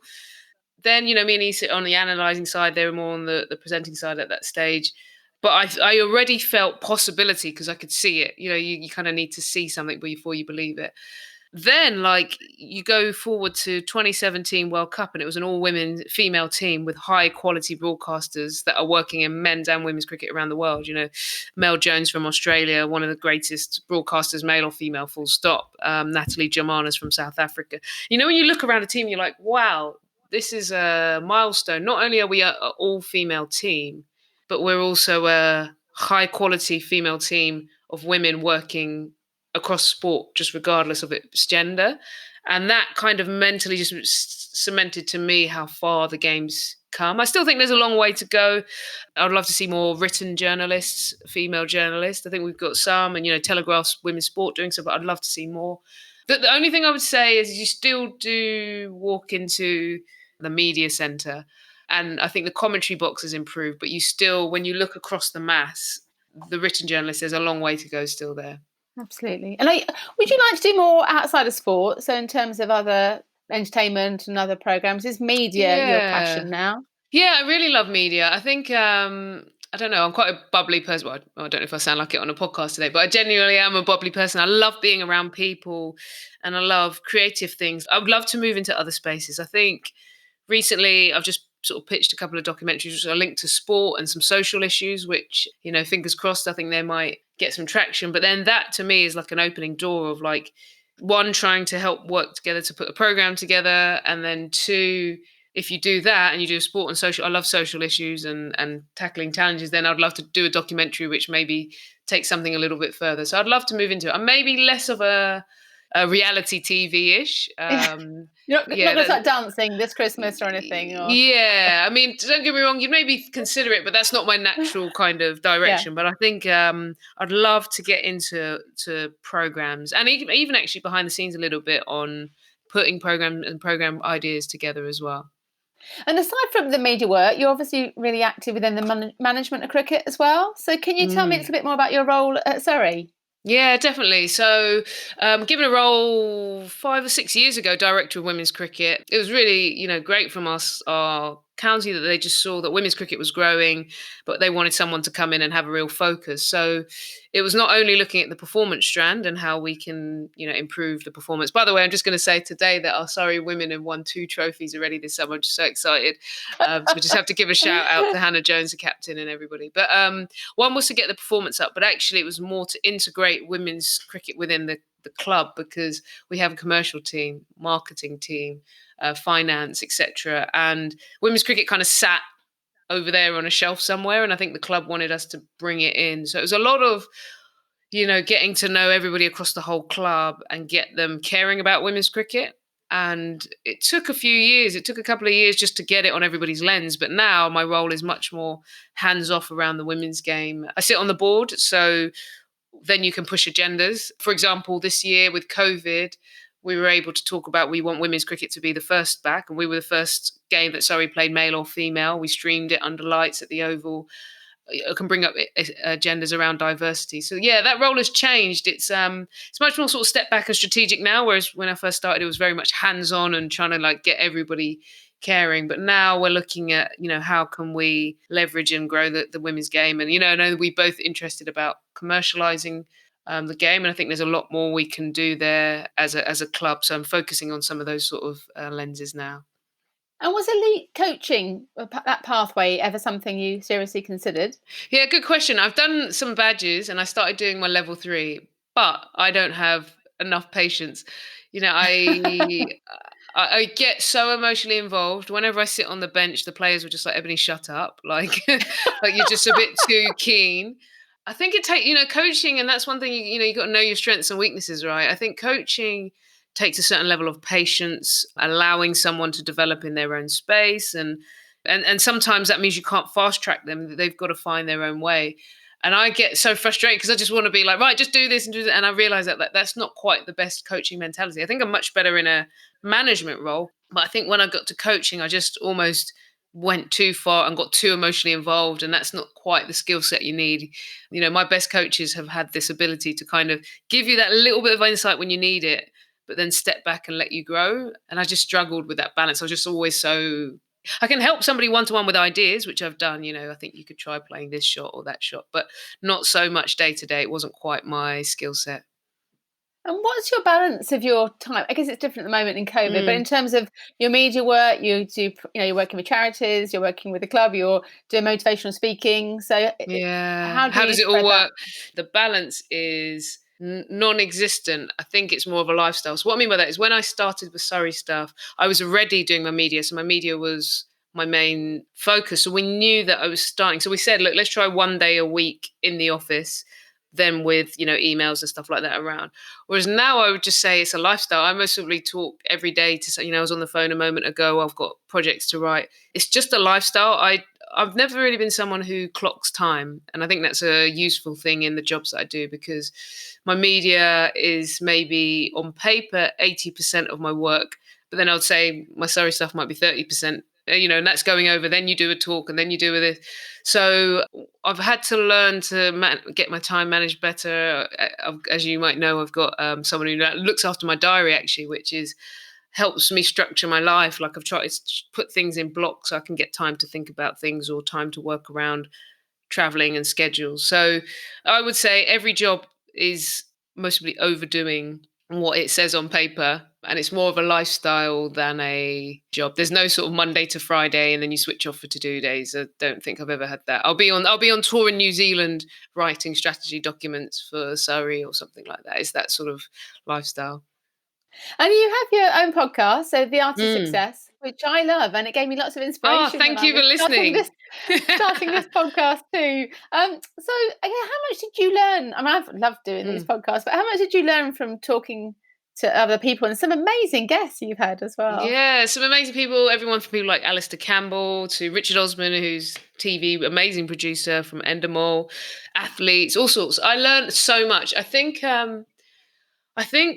Then, me and he sit on the analysing side. They were more on the presenting side at that stage. But I already felt possibility because I could see it. You kind of need to see something before you believe it. Then, like, you go forward to 2017 World Cup, and it was an all-women female team with high-quality broadcasters that are working in men's and women's cricket around the world. Mel Jones from Australia, one of the greatest broadcasters, male or female, full stop. Natalie Jamanas from South Africa. When you look around a team, you're like, wow, this is a milestone. Not only are we an all-female team, but we're also a high-quality female team of women working across sport, just regardless of its gender. And that kind of mentally just cemented to me how far the game's come. I still think there's a long way to go. I'd love to see more written journalists, female journalists. I think we've got some, and Telegraph's women's sport doing so, but I'd love to see more. The only thing I would say is you still do walk into the media centre, and I think the commentary box has improved, but you still, when you look across the mass, the written journalist, there's a long way to go still there. Absolutely. And would you like to do more outside of sport? So in terms of other entertainment and other programs, is media your passion now? Yeah, I really love media. I think, I don't know, I'm quite a bubbly person. Well, I don't know if I sound like it on a podcast today, but I genuinely am a bubbly person. I love being around people and I love creative things. I would love to move into other spaces. I think recently I've just sort of pitched a couple of documentaries which are linked to sport and some social issues, which, fingers crossed, I think they might get some traction. But then that to me is like an opening door of, like, one, trying to help work together to put a program together. And then two, if you do that and you do sport and social, I love social issues and tackling challenges, then I'd love to do a documentary which maybe takes something a little bit further. So I'd love to move into it. I'm maybe less of a reality TV-ish. You're not going to start dancing this Christmas or anything? Or... Yeah, I mean, don't get me wrong, you'd maybe consider it, but that's not my natural kind of direction. Yeah. But I think I'd love to get into programs and even actually behind the scenes a little bit on putting program ideas together as well. And aside from the media work, you're obviously really active within the management of cricket as well. So can you tell me a little bit more about your role at Surrey? Yeah, definitely. So given a role 5 or 6 years ago, director of women's cricket, it was really, great from our county that they just saw that women's cricket was growing, but they wanted someone to come in and have a real focus. So it was not only looking at the performance strand and how we can, improve the performance. By the way, I'm just going to say today that our Surrey women have won 2 trophies already this summer. I'm just so excited. So we just have to give a shout out to Hannah Jones, the captain, and everybody. But one was to get the performance up, but actually it was more to integrate women's cricket within the club, because we have a commercial team, marketing team, finance, etc. And women's cricket kind of sat over there on a shelf somewhere, and I think the club wanted us to bring it in. So it was a lot of, getting to know everybody across the whole club and get them caring about women's cricket. And it took a few years. It took a couple of years just to get it on everybody's lens. But now my role is much more hands-off around the women's game. I sit on the board, so then you can push agendas. For example, this year with COVID, we were able to talk about we want women's cricket to be the first back, and we were the first game that Surrey played male or female. We streamed it under lights at the Oval. It can bring up agendas around diversity. So yeah, that role has changed. It's much more sort of step back and strategic now, whereas when I first started, it was very much hands-on and trying to get everybody caring. But now we're looking at, how can we leverage and grow the women's game? And, I know we're both interested about commercializing the game, and I think there's a lot more we can do there as a club. So I'm focusing on some of those sort of lenses now. And was elite coaching, that pathway, ever something you seriously considered? Yeah, good question. I've done some badges and I started doing my level 3, but I don't have enough patience. I get so emotionally involved. Whenever I sit on the bench, the players were just like, Ebony, shut up. Like you're just a bit too keen. I think it takes, coaching, and that's one thing, you got to know your strengths and weaknesses, right? I think coaching takes a certain level of patience, allowing someone to develop in their own space. And sometimes that means you can't fast track them. They've got to find their own way. And I get so frustrated because I just want to be like, right, just do this and do that. And I realize that that's not quite the best coaching mentality. I think I'm much better in a management role. But I think when I got to coaching, I just almost went too far and got too emotionally involved, and that's not quite the skill set you need. My best coaches have had this ability to kind of give you that little bit of insight when you need it, but then step back and let you grow. And I just struggled with that balance. I was just always I can help somebody one-to-one with ideas, which I've done. I think you could try playing this shot or that shot, but not so much day to day. It wasn't quite my skill set. And what's your balance of your time? I guess it's different at the moment in COVID, but in terms of your media work, you're working with charities, you're working with a club, you're doing motivational speaking. So yeah, how does it all work? The balance is non-existent. I think it's more of a lifestyle. So what I mean by that is when I started with Surrey stuff, I was already doing my media. So my media was my main focus. So we knew that I was starting. So we said, look, let's try one day a week in the office, then with, emails and stuff like that around. Whereas now I would just say it's a lifestyle. I mostly talk every day to say, I was on the phone a moment ago, I've got projects to write. It's just a lifestyle. I've never really been someone who clocks time. And I think that's a useful thing in the jobs that I do, because my media is maybe on paper 80% of my work, but then I would say my Surrey stuff might be 30%. And that's going over. Then you do a talk, and then you do this. So I've had to learn to get my time managed better. As you might know, I've got someone who looks after my diary, actually, which helps me structure my life. Like I've tried to put things in blocks so I can get time to think about things or time to work around traveling and schedules. So I would say every job is mostly overdoing what it says on paper, and it's more of a lifestyle than a job. There's no sort of Monday to Friday and then you switch off for to-do days. I don't think I've ever had that. I'll be on tour in New Zealand writing strategy documents for Surrey or something like that. It's that sort of lifestyle. And you have your own podcast, so The Art of Success, which I love, and it gave me lots of inspiration. Oh, thank you for listening. Starting this podcast too. So how much did you learn? I mean, I've loved doing these podcasts, but how much did you learn from talking to other people and some amazing guests you've had as well? Yeah, some amazing people. Everyone from people like Alistair Campbell to Richard Osman, who's TV amazing producer from Endemol, athletes, all sorts. I learned so much. I think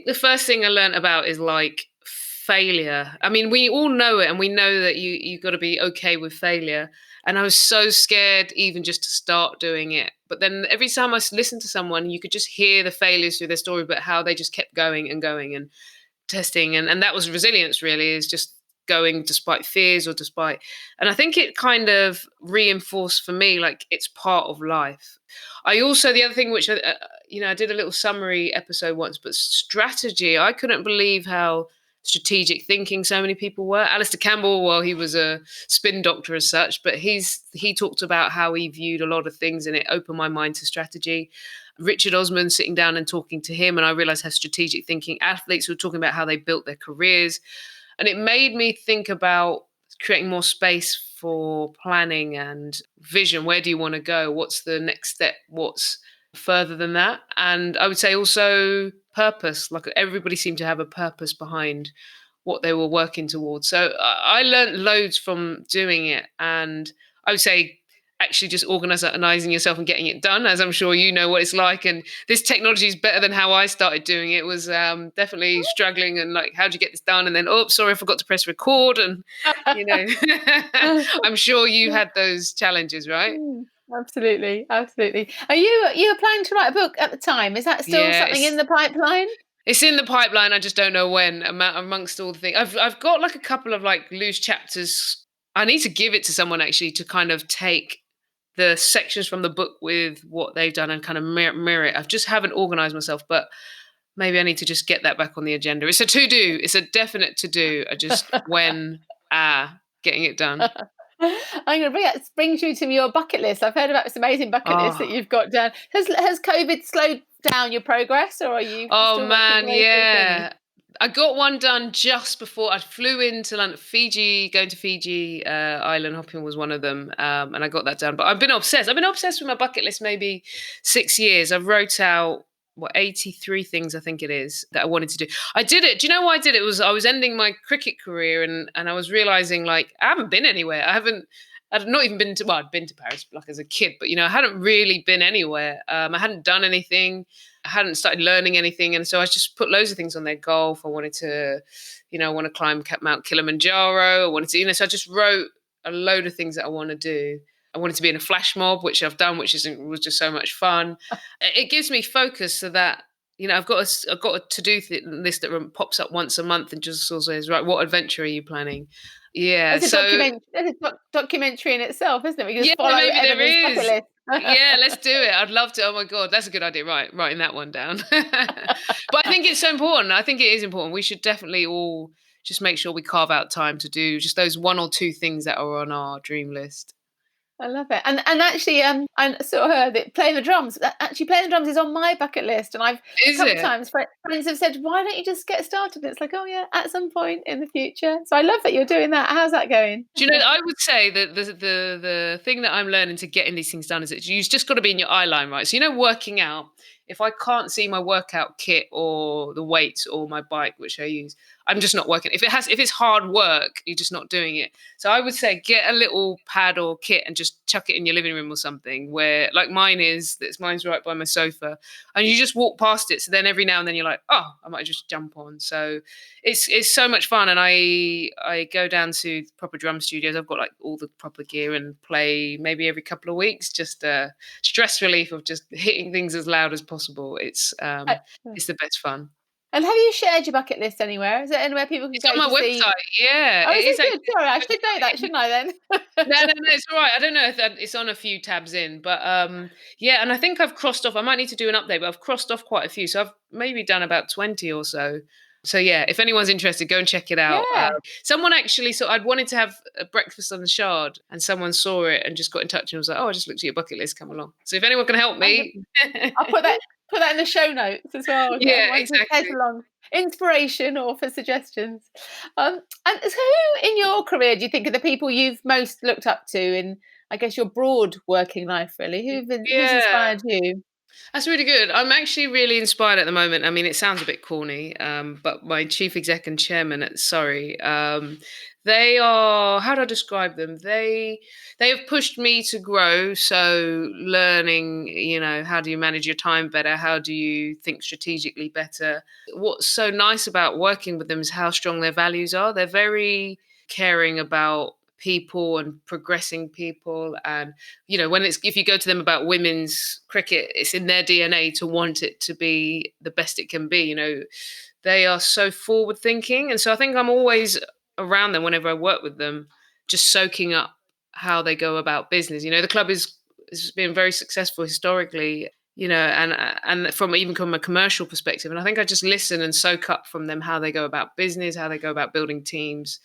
the first thing I learned about is like failure. I mean, we all know it, and we know that you got to be okay with failure. And I was so scared even just to start doing it. But then every time I listened to someone, you could just hear the failures through their story, but how they just kept going and going and testing. And that was resilience, really, is just going despite fears or despite. And I think it kind of reinforced for me, like, it's part of life. I also, the other thing, which, I did a little summary episode once, but strategy, I couldn't believe how strategic thinking so many people were. Alistair Campbell, well, he was a spin doctor as such, but he talked about how he viewed a lot of things, and it opened my mind to strategy. Richard Osman, sitting down and talking to him, and I realized how strategic thinking. Athletes were talking about how they built their careers, and it made me think about creating more space for planning and vision. Where do you want to go? What's the next step? What's further than that? And I would say also purpose. Like, everybody seemed to have a purpose behind what they were working towards. So I learned loads from doing it. And I would say actually just organizing yourself and getting it done, as I'm sure you know what it's like. And this technology is better than how I started doing it. It was definitely struggling, and like, how do you get this done? And then, oh, sorry, I forgot to press record. And, I'm sure you had those challenges, right? Absolutely. Are you planning to write a book at the time? Is that still something in the pipeline? It's in the pipeline. I just don't know when. Amongst all the things, I've got like a couple of like loose chapters. I need to give it to someone actually to kind of take the sections from the book with what they've done and kind of mirror it. I just haven't organized myself, but maybe I need to just get that back on the agenda. It's a to-do. It's a definite to-do. I just getting it done. I'm going to brings you to your bucket list. I've heard about this amazing bucket list that you've got down. Has COVID slowed down your progress, or are you? Oh man, yeah. I got one done just before I flew into London. Going to Fiji island hopping was one of them, and I got that done. But I've been obsessed. I've been obsessed with my bucket list maybe 6 years. I've wrote out 83 things I think it is that I wanted to do. I did it. Do you know why I did it? I was ending my cricket career, and I was realizing, like, I haven't been anywhere. I'd not even been to. Well, I'd been to Paris like as a kid, but I hadn't really been anywhere. I hadn't done anything. I hadn't started learning anything, and so I just put loads of things on there. Golf. I wanted to, I want to climb Mount Kilimanjaro. I wanted to, so I just wrote a load of things that I want to do. I wanted to be in a flash mob, which I've done, was just so much fun. It gives me focus so that, I've got a to-do list that pops up once a month and just sort of says, right, what adventure are you planning? Yeah, It's a so documentary in itself, isn't it? We can yeah, just follow maybe there Ebony's bucket is. list. Yeah, let's do it. I'd love to. Oh my God, that's a good idea. Right, writing that one down. But I think it's so important. I think it is important. We should definitely all just make sure we carve out time to do just those one or two things that are on our dream list. I love it. And actually, I sort of heard that playing the drums. Actually, playing the drums is on my bucket list, and I've a Is couple of it? times friends have said, "Why don't you just get started?" And it's like, oh yeah, at some point in the future. So I love that you're doing that. How's that going? Do you know, I would say that the thing that I'm learning to getting these things done is that you've just got to be in your eye line, right? So, working out, if I can't see my workout kit or the weights or my bike, which I use, I'm just not working. If it's hard work, you're just not doing it. So I would say get a little pad or kit and just chuck it in your living room or something where, like mine's right by my sofa, and you just walk past it. So then every now and then you're like, oh, I might just jump on. So it's so much fun. And I go down to proper drum studios. I've got like all the proper gear and play maybe every couple of weeks, just stress relief of just hitting things as loud as possible. It's the best fun. And have you shared your bucket list anywhere? Is there anywhere people can It's go on my to see? website. Yeah, Oh, it is is it good? actually. Sorry, I should know that, shouldn't I then? No, it's all right. I don't know if it's on a few tabs in, but yeah, and I think I've crossed off. I might need to do an update, but I've crossed off quite a few. So I've maybe done about 20 or so. So yeah, if anyone's interested, go and check it out. Yeah. Someone actually, so I'd wanted to have a breakfast on the Shard, and someone saw it and just got in touch and was like, "Oh, I just looked at your bucket list. Come along." So if anyone can help me, I'll put that in the show notes as well. yeah, Everyone just head exactly. along. Inspiration or for suggestions. And so who in your career do you think are the people you've most looked up to in, I guess, your broad working life, really? Who's Yeah. inspired you? That's really good. I'm actually really inspired at the moment. I mean, it sounds a bit corny, but my chief exec and chairman at Surrey, they are, how do I describe them? They have pushed me to grow. So learning, how do you manage your time better? How do you think strategically better? What's so nice about working with them is how strong their values are. They're very caring about people and progressing people, and if you go to them about women's cricket, it's in their DNA to want it to be the best it can be. They are so forward thinking, and so I think I'm always around them whenever I work with them, just soaking up how they go about business. The club has been very successful historically, and from a commercial perspective, and I think I just listen and soak up from them how they go about business, how they go about building teams,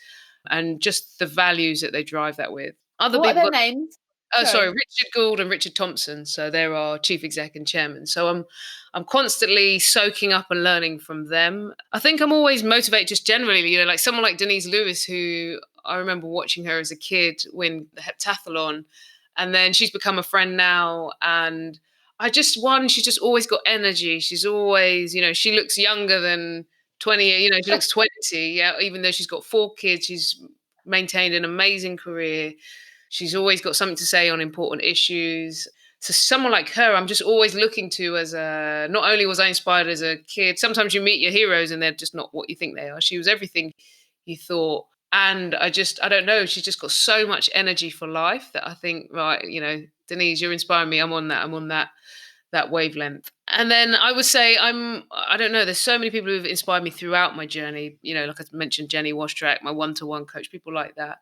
and just the values that they drive that with. Other What are people, their names? oh, sorry, Sorry. Richard Gould and Richard Thompson. So they're our chief exec and chairman. So I'm constantly soaking up and learning from them. I think I'm always motivated just generally, like someone like Denise Lewis, who I remember watching her as a kid win the heptathlon, and then she's become a friend now. And she's just always got energy. She's always, she looks younger than 20, she looks 20, yeah, even though she's got 4 kids, she's maintained an amazing career. She's always got something to say on important issues. So someone like her, I'm just always looking to not only was I inspired as a kid, sometimes you meet your heroes and they're just not what you think they are. She was everything you thought. And I don't know, she's just got so much energy for life that I think, right, Denise, you're inspiring me. I'm on that wavelength. And then I would say I don't know, there's so many people who've inspired me throughout my journey, like I mentioned, Jenny Washtrack, my one-to-one coach, people like that.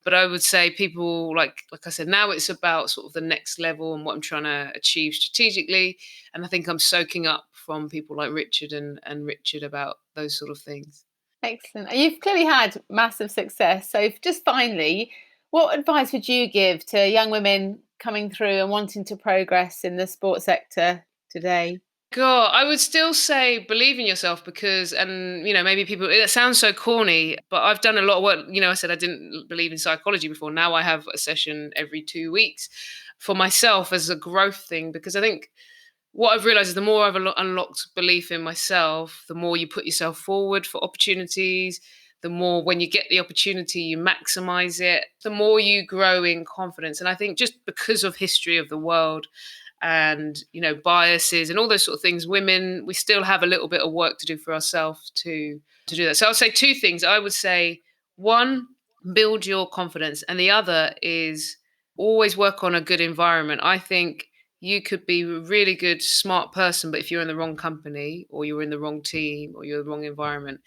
But I would say people like I said, now it's about sort of the next level and what I'm trying to achieve strategically. And I think I'm soaking up from people like Richard and Richard about those sort of things. Excellent. And you've clearly had massive success. So just finally, what advice would you give to young women coming through and wanting to progress in the sports sector today? God, I would still say believe in yourself because, and maybe people, it sounds so corny, but I've done a lot of work. I said I didn't believe in psychology before. Now I have a session every 2 weeks for myself as a growth thing, because I think what I've realized is the more I've unlocked belief in myself, the more you put yourself forward for opportunities, the more when you get the opportunity, you maximize it, the more you grow in confidence. And I think just because of history of the world, and biases and all those sort of things, women, we still have a little bit of work to do for ourselves to do that. So I'll say 2 things. I would say, one, build your confidence. And the other is always work on a good environment. I think you could be a really good, smart person, but if you're in the wrong company or you're in the wrong team or you're in the wrong environment,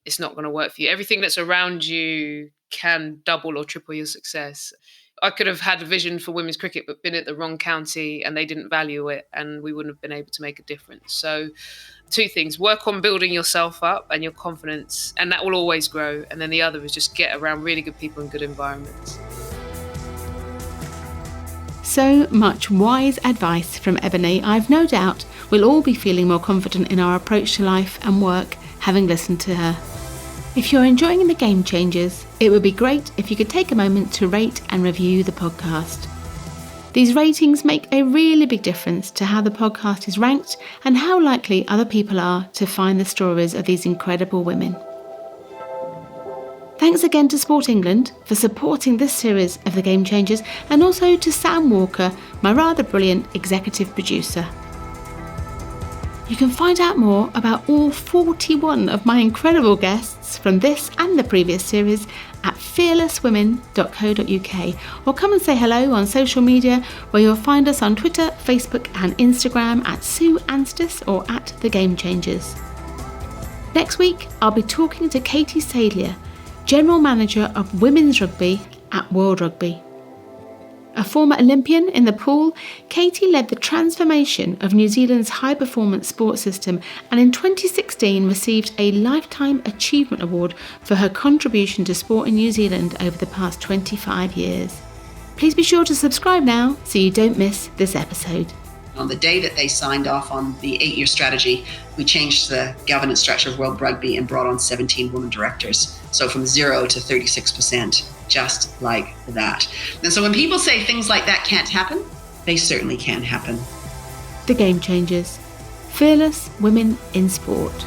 it's not going to work for you. Everything that's around you can double or triple your success. I could have had a vision for women's cricket, but been at the wrong county and they didn't value it and we wouldn't have been able to make a difference. So 2 things, work on building yourself up and your confidence, and that will always grow. And then the other is just get around really good people and good environments. So much wise advice from Ebony. I've no doubt we'll all be feeling more confident in our approach to life and work having listened to her. If you're enjoying the Game Changers, it would be great if you could take a moment to rate and review the podcast. These ratings make a really big difference to how the podcast is ranked and how likely other people are to find the stories of these incredible women. Thanks again to Sport England for supporting this series of The Game Changers, and also to Sam Walker, my rather brilliant executive producer. You can find out more about all 41 of my incredible guests from this and the previous series at fearlesswomen.co.uk, or come and say hello on social media, where you'll find us on Twitter, Facebook and Instagram at Sue Anstis or at The Game Changers. Next week, I'll be talking to Katie Sadlier, General Manager of Women's Rugby at World Rugby. A former Olympian in the pool, Katie led the transformation of New Zealand's high-performance sports system and in 2016 received a Lifetime Achievement Award for her contribution to sport in New Zealand over the past 25 years. Please be sure to subscribe now so you don't miss this episode. On the day that they signed off on the 8-year strategy, we changed the governance structure of World Rugby and brought on 17 women directors. So from 0 to 36%, just like that. And so when people say things like that can't happen, they certainly can happen. The Game Changers. Fearless Women in Sport.